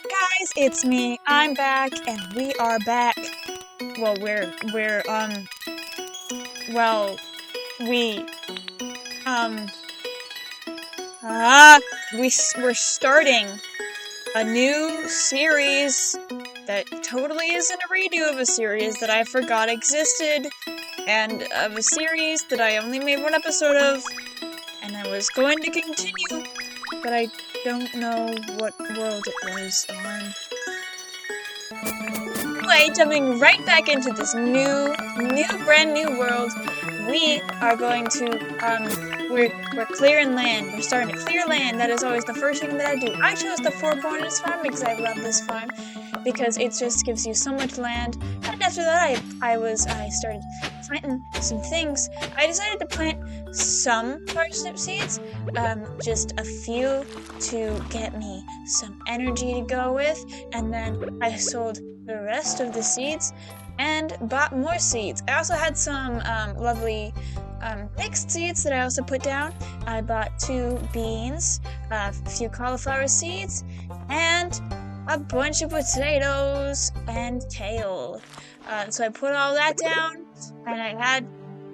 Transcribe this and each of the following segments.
up, guys? It's me. I'm back, and we are back. Well, well, we, um, we're starting a new series that totally isn't a redo of a series that I forgot existed, and of a series that I only made one episode of, and I was going to continue, but I don't know what world it was on. Anyway, jumping right back into this brand new world, we are going to, we're clearing land. We're starting to clear land. That is always the first thing that I do. I chose the Four Corners farm because I love this farm, because it just gives you so much land. And after that, I started planting some things. I decided to plant some parsnip seeds, just a few to get me some energy to go with, and then I sold the rest of the seeds and bought more seeds. I also had some lovely mixed seeds that I also put down. I bought 2 beans, a few cauliflower seeds, and a bunch of potatoes and kale. So I put all that down, and I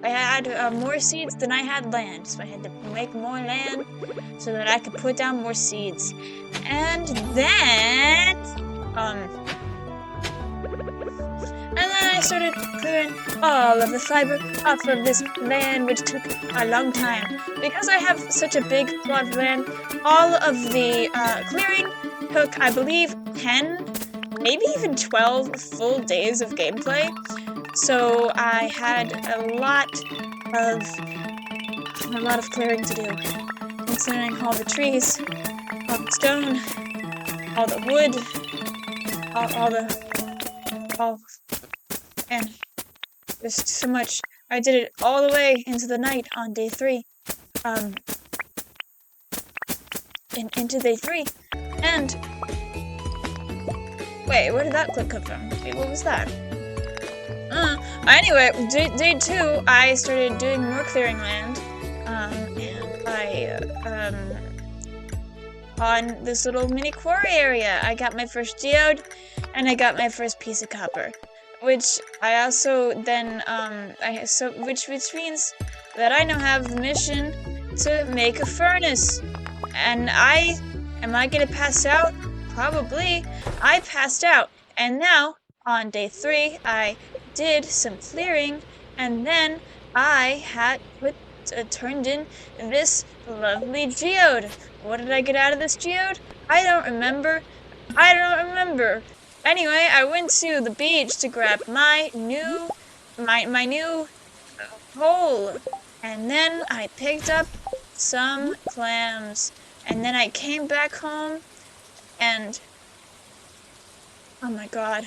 had more seeds than I had land, so I had to make more land so that I could put down more seeds. And then I started clearing all of the fiber off of this land, which took a long time. Because I have such a big plot of land, all of the clearing took, I believe, 10, maybe even 12 full days of gameplay. So I had a lot of clearing to do, considering all the trees, all the stone, all the wood, and there's so much. I did it all the way into the night on day 3. Into day 3. And wait, where did that clip come from? Wait, what was that? Anyway, day 2, I started doing more clearing land. And on this little mini quarry area, I got my first geode, and I got my first piece of copper. Which I also then, which means that I now have the mission to make a furnace. And am I gonna pass out? Probably. I passed out. And now, on day 3, I did some clearing, and then I had turned in this lovely geode. What did I get out of this geode? I don't remember. Anyway, I went to the beach to grab my new hole, and then I picked up some clams, and then I came back home, and oh my god.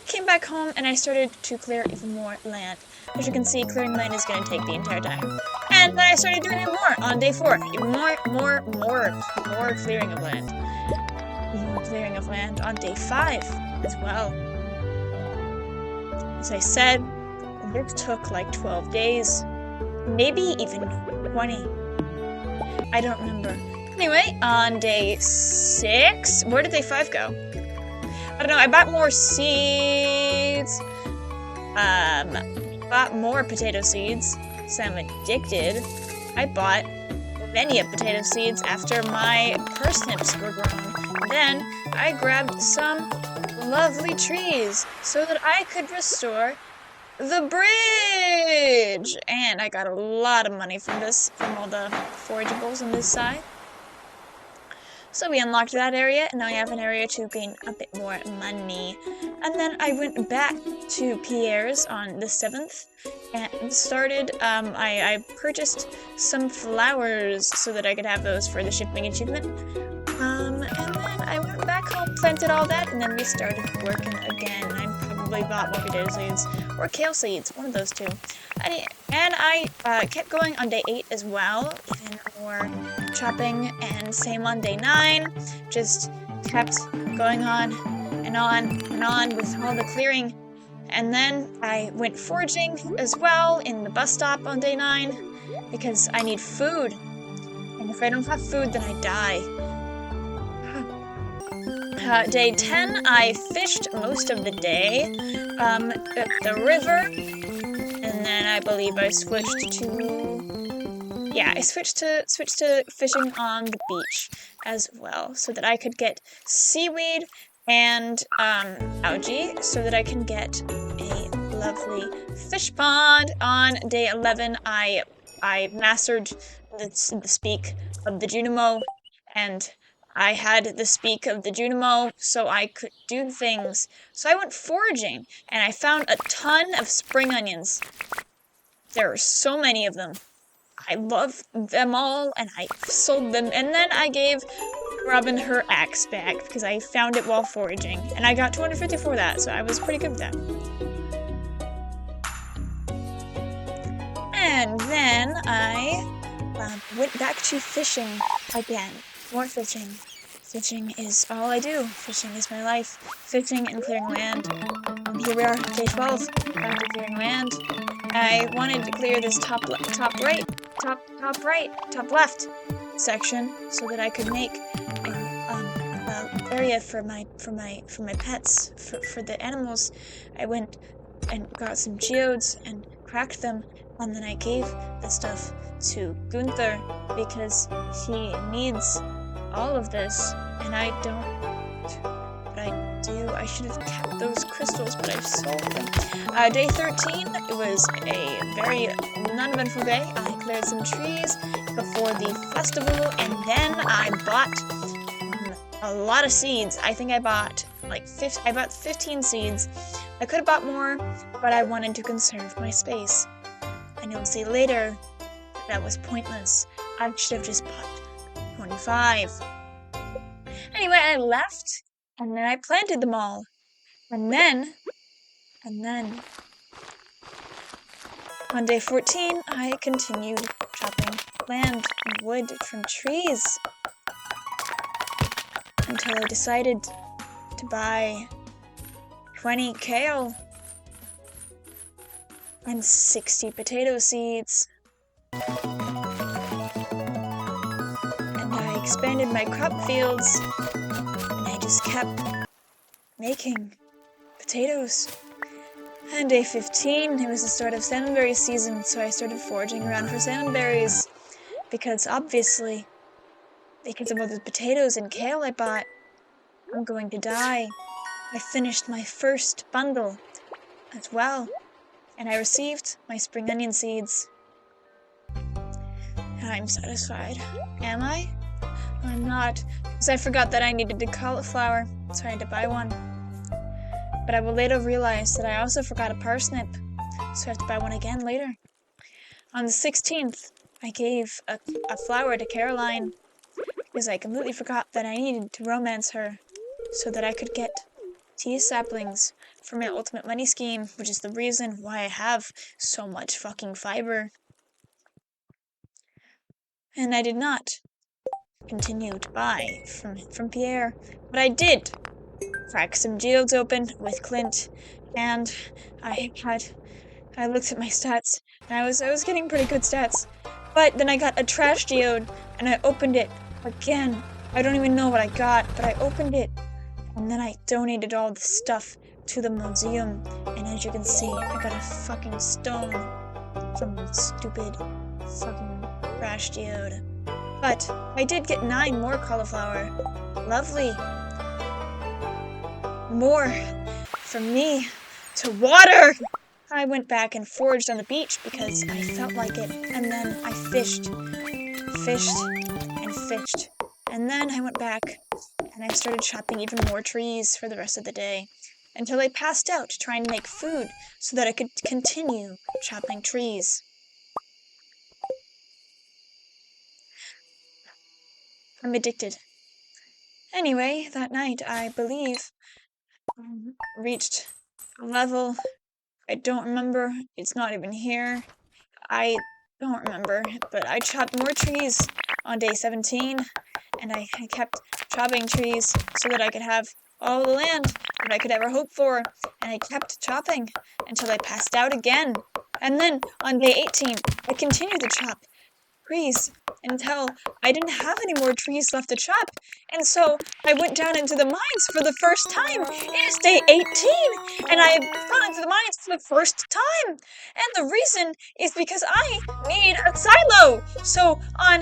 Came back home and I started to clear even more land. As you can see, clearing land is going to take the entire time. And then I started doing it more on day 4. Even more clearing of land. More clearing of land on day 5 as well. As I said, this took like 12 days. Maybe even 20. I don't remember. Anyway, on day 6, where did day 5 go? I don't know, I bought more seeds. Bought more potato seeds, so I'm addicted. I bought many of potato seeds after my parsnips were grown. Then I grabbed some lovely trees so that I could restore the bridge. And I got a lot of money from all the forageables on this side. So we unlocked that area, and now I have an area to gain a bit more money. And then I went back to Pierre's on the 7th, and started, I purchased some flowers so that I could have those for the shipping achievement. And then I went back home, planted all that, and then we started working again. I probably bought more potato seeds, or kale seeds, one of those 2. And I kept going on day 8 as well, even more chopping, and same on day 9, just kept going on and on and on with all the clearing. And then I went foraging as well in the bus stop on day 9, because I need food. And if I don't have food, then I die. Day 10, I fished most of the day at the river, and then I believe I switched to... Yeah, I switched to fishing on the beach as well, so that I could get seaweed and algae, so that I can get a lovely fish pond. On day 11, I mastered the speak of the Junimo, and I had the speak of the Junimo, so I could do things. So I went foraging, and I found a ton of spring onions. There are so many of them. I love them all, and I sold them, and then I gave Robin her axe back, because I found it while foraging, and I got 250 for that, so I was pretty good with that. And then I went back to fishing again. More fishing. Fishing is all I do. Fishing is my life. Fishing and clearing land. And here we are, day 12. Back to clearing land. I wanted to clear this top left section so that I could make an area for my pets, for the animals. I went and got some geodes and cracked them, and then I gave the stuff to Gunther because he needs all of this, and I don't. But I do. I should have kept those crystals, but I've sold them. Day 13, it was a very uneventful day. I cleared some trees before the festival, and then I bought a lot of seeds. I think I bought like 15 seeds. I could have bought more, but I wanted to conserve my space. And you'll see later that was pointless. I should have just bought 25. Anyway, I left, and then I planted them all. And then, on day 14, I continued chopping land and wood from trees until I decided to buy 20 kale and 60 potato seeds. And I expanded my crop fields, and I just kept making potatoes. And day 15, it was the start of salmonberry season, so I started foraging around for salmonberries, because obviously, because of all the potatoes and kale I bought, I'm going to die. I finished my first bundle as well, and I received my spring onion seeds. And I'm satisfied. Am I? I'm not, because I forgot that I needed a cauliflower, so I had to buy one. But I will later realize that I also forgot a parsnip, so I have to buy one again later. On the 16th, I gave a flower to Caroline, because I completely forgot that I needed to romance her, so that I could get tea saplings for my ultimate money scheme, which is the reason why I have so much fucking fiber. And I did not continue to buy from Pierre, but I did crack some geodes open with Clint, and I looked at my stats, and I was getting pretty good stats. But then I got a trash geode, and I opened it again. I don't even know what I got, but I opened it, and then I donated all the stuff to the museum, and as you can see, I got a fucking stone from the stupid fucking trash geode. But I did get 9 more cauliflower. Lovely. More for me to water. I went back and foraged on the beach because I felt like it, and then I fished, and fished. And then I went back and I started chopping even more trees for the rest of the day until I passed out trying to make food so that I could continue chopping trees. I'm addicted. Anyway, that night, I believe, reached a level I don't remember. It's not even here. I don't remember, but I chopped more trees on day 17, and I kept chopping trees so that I could have all the land that I could ever hope for, and I kept chopping until I passed out again. And then, on day 18, I continued to chop trees until I didn't have any more trees left to chop. And so I went down into the mines for the first time. It is day 18, and I have gone into the mines for the first time. And the reason is because I need a silo. So on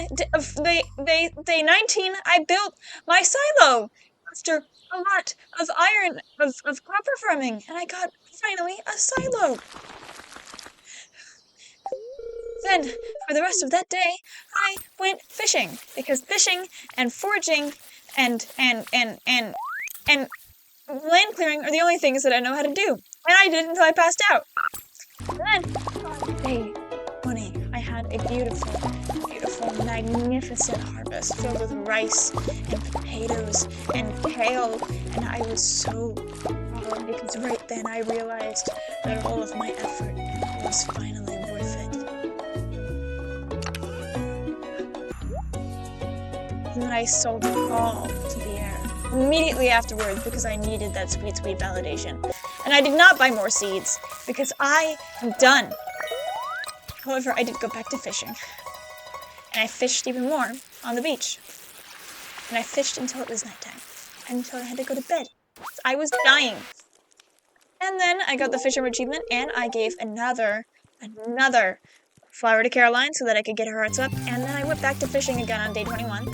day 19, I built my silo after a lot of copper farming, and I got finally a silo. Then, for the rest of that day, I went fishing, because fishing and foraging and land clearing are the only things that I know how to do. And I did it until I passed out. And then, on day 20, I had a beautiful, beautiful, magnificent harvest filled with rice and potatoes and kale, and I was so proud because right then I realized that all of my effort was finally worth it. And then I sold it all to the air immediately afterwards because I needed that sweet, sweet validation. And I did not buy more seeds because I am done. However, I did go back to fishing. And I fished even more on the beach. And I fished until it was nighttime. Until I had to go to bed. I was dying. And then I got the fisherman achievement and I gave another flower to Caroline so that I could get her hearts up. And then I went back to fishing again on day 21.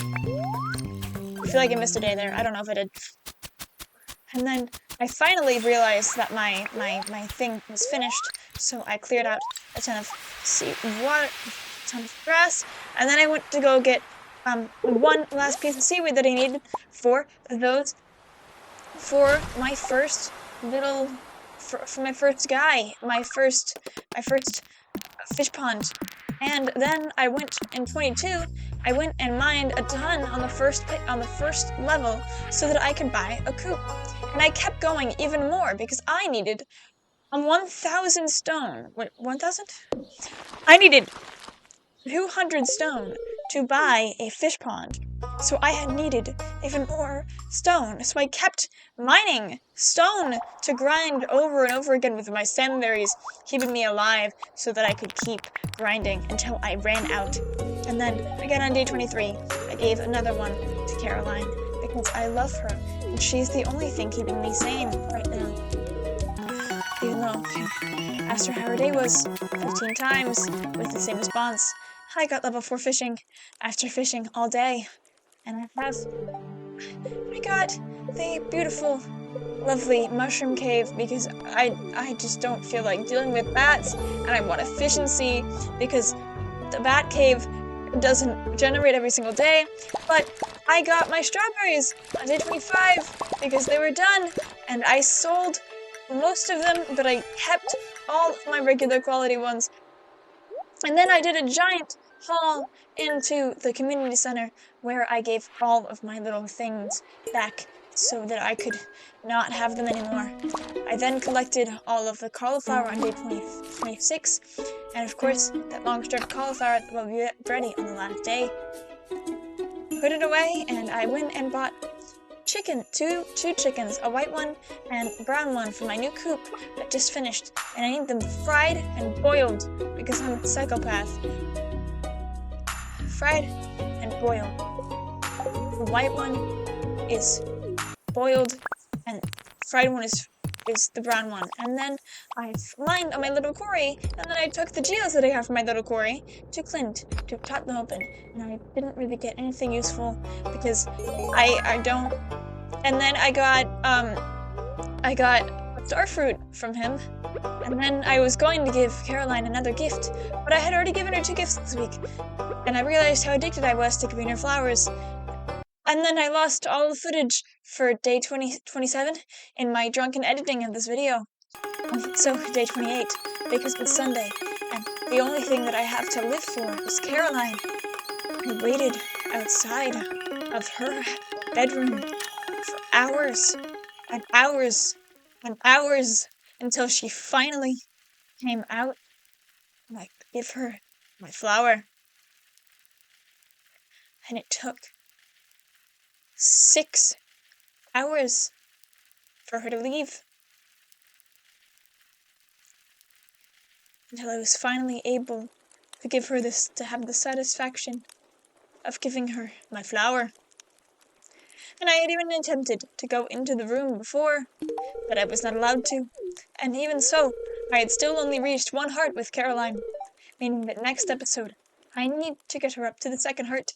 I feel like I missed a day there. I don't know if I did. And then I finally realized that my thing was finished, so I cleared out a ton of grass, and then I went to go get one last piece of seaweed that I needed for my first for my first guy, my first fish pond. And then I went in 22. I went and mined a ton on the first level so that I could buy a coop. And I kept going even more because I needed 1,000 stone. Wait, 1,000? I needed 200 stone to buy a fish pond. So I had needed even more stone. So I kept mining stone to grind over and over again with my sandberries, keeping me alive so that I could keep grinding until I ran out. And then again on day 23, I gave another one to Caroline because I love her and she's the only thing keeping me sane right now. Even though I asked her how her day was 15 times with the same response. I got level 4 fishing after fishing all day. And I got the beautiful, lovely mushroom cave because I just don't feel like dealing with bats. And I want efficiency because the bat cave doesn't generate every single day. But I got my strawberries on day 25 because they were done. And I sold most of them, but I kept all of my regular quality ones. And then I did a giant haul into the community center where I gave all of my little things back so that I could not have them anymore. I then collected all of the cauliflower on day 26, and of course, that long strip of cauliflower will be ready on the last day. Put it away, and I went and bought two chickens, a white one and a brown one for my new coop that just finished, and I need them fried and boiled because I'm a psychopath. Fried and boiled. The white one is boiled and fried one is the brown one. And then I mined on my little quarry, and then I took the geodes that I have from my little quarry to Clint to cut them open. And I didn't really get anything useful because I don't. And then I got starfruit from him. And then I was going to give Caroline another gift, but I had already given her 2 gifts this week. And I realized how addicted I was to greener flowers. And then I lost all the footage for day 27 in my drunken editing of this video. So day 28, because it's Sunday, and the only thing that I have to live for is Caroline, who waited outside of her bedroom for hours and hours and hours until she finally came out and I could give her my flower. And it took 6 hours for her to leave until I was finally able to have the satisfaction of giving her my flower. And I had even attempted to go into the room before, but I was not allowed to. And even so, I had still only reached one heart with Caroline, meaning that next episode, I need to get her up to the second heart,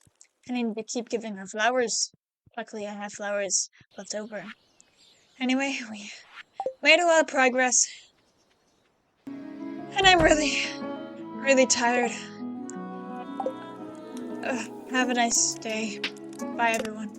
and I need to keep giving her flowers. Luckily, I have flowers left over. Anyway, we made a lot of progress, and I'm really, really tired. Have a nice day. Bye, everyone.